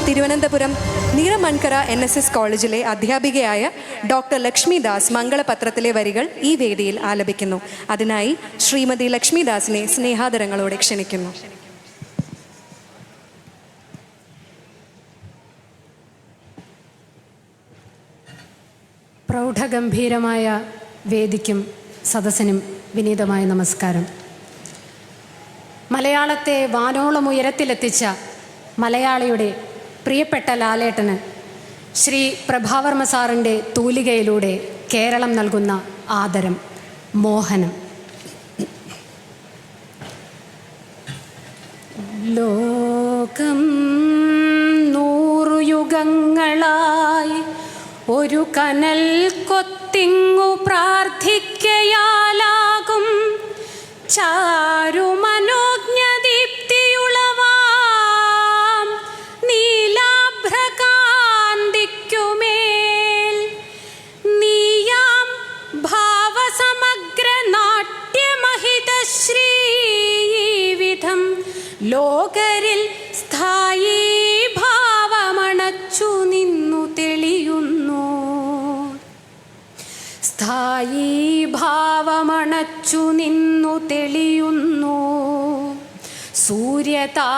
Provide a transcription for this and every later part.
Thiruvananthapuram Neeramankara NSS കോളേജിലെ അധ്യാപികയായ doctor Lakshmidas മംഗളപത്രത്തിലെ വരികൾ ഈ വേദിയിൽ ആലപിക്കുന്നു. അതിനായി ശ്രീമതി ലക്ഷ്മിദാസിനെ സ്നേഹാദരങ്ങളോടെ ക്ഷണിക്കുന്നു. പ്രൗഢഗംഭീരമായ വേദിക്കും സദസ്സിനും വിനീതമായ നമസ്കാരം. മലയാളത്തെ വാനോളം ഉയരത്തിലെത്തിച്ച മലയാളിയുടെ പ്രിയപ്പെട്ട ലാലേട്ടന് ശ്രീ പ്രഭാവർമ്മ സാറിൻ്റെ തൂലികയിലൂടെ കേരളം നൽകുന്ന ആദരം, മോഹനം. ലോകം 100 യുഗങ്ങളായി ഒരു കനൽ കൊത്തിങ്ങു പ്രാർത്ഥിക്കയാലാകും ചാരുമനോജ്ഞദീപ്തിയുളവാം നീലാഭ്രകാന്തിക്കുമേൽ നീയാം ഭാവസമഗ്ര നാട്യമഹിതശ്രീവിധം ലോകരിൽ സ്ഥായി ഭാവമണച്ചു നിന്നു തെളിയുന്നു. സ്ഥായി ഭാവമണച്ചു നിന്നു തെളിയുന്നു സൂര്യതാരോപമം.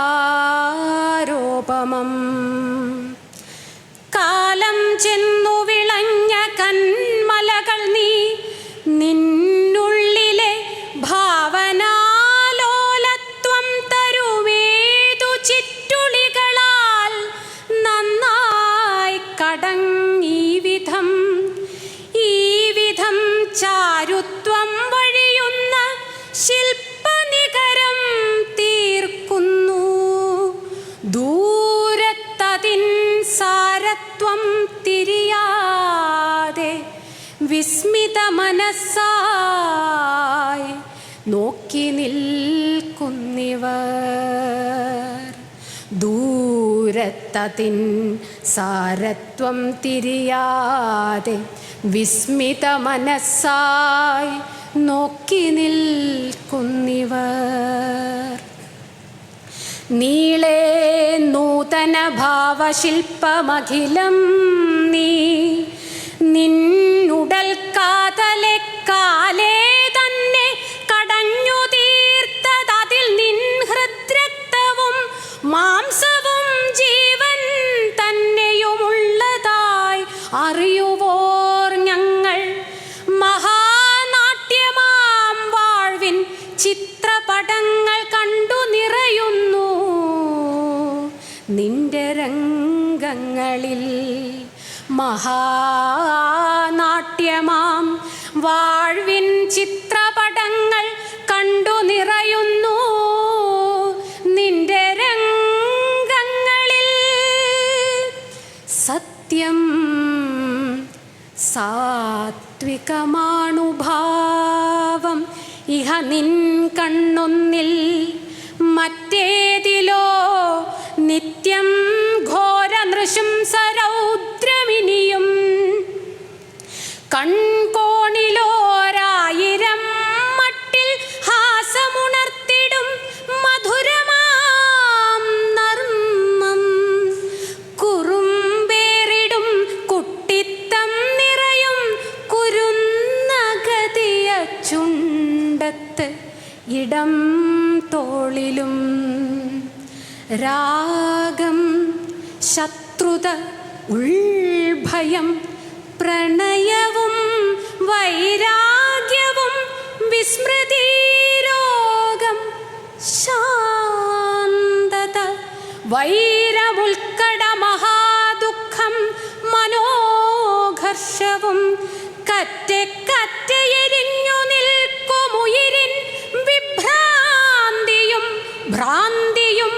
കാലം ചെന്നു വിളഞ്ഞ കന്മലകൾ നീ നിന്നുള്ളിലെ ഭാവനാലോലത്വം തരുമേതു ചിറ്റുളികളാൽ നന്നായി കടങ്ങീ വിധം ചാരുത്വം വഴിയുന്ന ശില്പനികരം തീർക്കുന്നു. ദൂരത്തതിൻ സാരത്വം തിരിയാതെ വിസ്മിത മനസ്സായി നോക്കി നിൽക്കുന്നിവർ. ദൂരത്തതിൻ സാരത്വം തിരിയാതെ വിസ്മിത മനസ്സായി നോക്കി നിൽക്കുന്നിവർ. നീളേ നൂതന ഭാവശില്പമഖിലം നീ നിന്നുടൽ കാതലെ കാലേ തന്നെ കടഞ്ഞു തീർത്തതിൽ നിൻ ഹൃദ്രക്തവും മാംസവും ജീവൻ തന്നെയുമുള്ളതായി അറിയുവോർ ഞങ്ങൾ. മഹാനാട്യമാം വാഴ്വിൻ ചിത്രപടങ്ങൾ കണ്ടു നിറയുന്നു നിന്റെ രംഗങ്ങളിൽ. മഹാനാട്യമാം വാഴ്വിൻ ചിത്രപടങ്ങൾ കണ്ടു നിറയുന്നു നിന്റെ രംഗങ്ങളിൽ. സത്യം സാത്വികമാണുഭാവം ഇഹ നിൻ കണ്ണൊന്നിൽ മറ്റേതിലോ നിത്യം ഘോര നൃശംസരൗദ്രമിനിയും. കൺകോണിലോരായിരം മട്ടിൽ ഹാസമുണർത്തിടും മധുരമാം നർമ്മം. കുറുമ്പേറിടും കുട്ടിത്തം നിറയും കുരുന്നഗതിയ ചുണ്ടത്ത് ഇടം തോളിലും. രാഗം ശത്രുത ഉൾഭയം പ്രണയവും വൈരാഗ്യവും വിസ്മൃതിരോഗം ശാന്തത വൈരമുൽക്കട മഹാദുഃഖം മനോഘർഷവും കറ്റെ കറ്റയെരിഞ്ഞു നിൽക്കുമുയിരിൻ വിഭ്രാന്തിയും ഭ്രാന്തിയും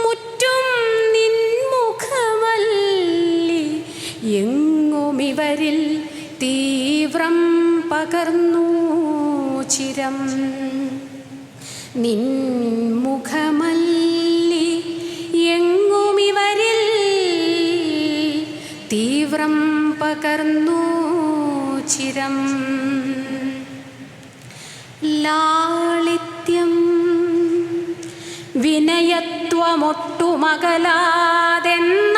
മുറ്റും നിൻമുഖമല്ലി. എങ്ങുമിവരിൽ തീവ്രം പകർന്നു ചിരം നിൻമുഖമല്ലി. എങ്ങുമിവരിൽ തീവ്രം പകർന്നു ചിരം. ലാളിത്യം വിനയത്വമൊട്ടുമകലാതെന്ന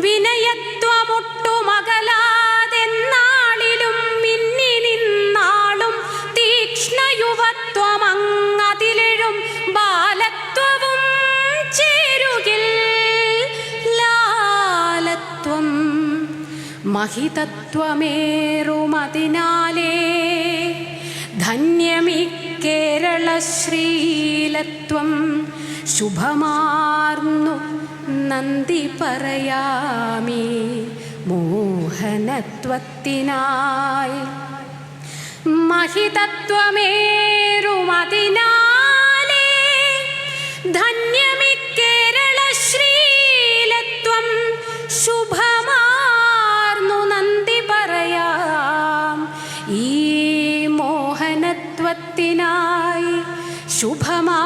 വിനയത്വമൊട്ടുമകലാതെന്നാളിലും മിന്നി നിന്നാളും തീക്ഷ്ണയുവത്വമങ്ങതിലെഴും ബാലത്വവും ചേരുകിൽ ലാലത്വം മഹിതത്വമേറുമതിനാലേ ധന്യമീ കേരളശ്രീലത്വം ശുഭമാർന്നു നന്ദി പറയാമി മോഹനത്വത്തിനായി. മഹിതത്വമേറുമതിനാലേ ധന്യമി കേരളശ്രീലത്വം ശുഭമാർന്നു നന്ദി പറയാം ഈ മോഹനത്വത്തിനായി. ശുഭമാ